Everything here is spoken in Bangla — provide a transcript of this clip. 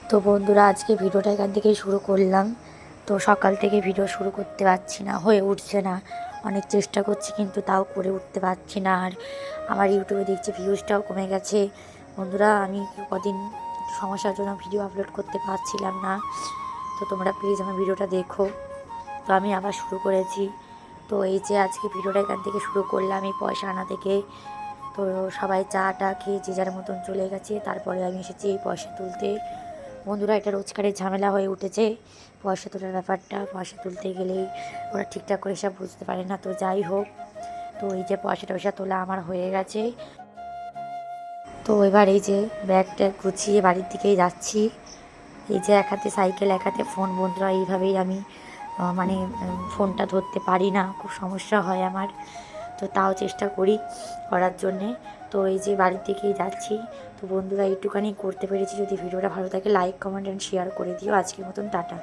তো বন্ধুরা, আজকে ভিডিওটা এখান থেকেই শুরু করলাম। তো সকাল থেকে ভিডিও শুরু করতে পারছি না, হয়ে উঠছে না। অনেক চেষ্টা করছি কিন্তু তাও করে উঠতে পারছি না। আর আমার ইউটিউবে দেখছি ভিউজটাও কমে গেছে। বন্ধুরা, আমি কদিন একটু সমস্যার জন্য ভিডিও আপলোড করতে পারছিলাম না। তো তোমরা প্লিজ আমার ভিডিওটা দেখো। তো আমি আবার শুরু করেছি। তো এই যে আজকে ভিডিওটা এখান থেকে শুরু করলাম এই পয়সা আনা থেকে। তো সবাই চা টা খেয়ে যে যার মতন চলে গেছে, তারপরে আমি এসেছি এই পয়সা তুলতে। বন্ধুরা, এটা রোজকারের ঝামেলা হয়ে উঠেছে পয়সা তোলার ব্যাপারটা। পয়সা তুলতে গেলেই ওরা ঠিকঠাক করে সব বুঝতে পারে না। তো যাই হোক, তো এই যে পয়সা টয়সা তোলা আমার হয়ে গেছে। তো এবার এই যে ব্যাগ ট্যাগ গুছিয়ে বাড়ির দিকেই যাচ্ছি। এই যে এক হাতে সাইকেল এক হাতে ফোন। বন্ধুরা, এইভাবেই আমি ফোনটা ধরতে পারি না, খুব সমস্যা হয় আমার। তো তাও চেষ্টা করি করার জন্যে। তো এই যে বাড়ির দিকেই যাচ্ছি। তো বন্ধুরা, এইটুখানি করতে পেরেছি। যদি ভিডিওটা ভালো থাকে লাইক কমেন্ট অ্যান্ড শেয়ার করে দিও। আজকের মতন টাটা।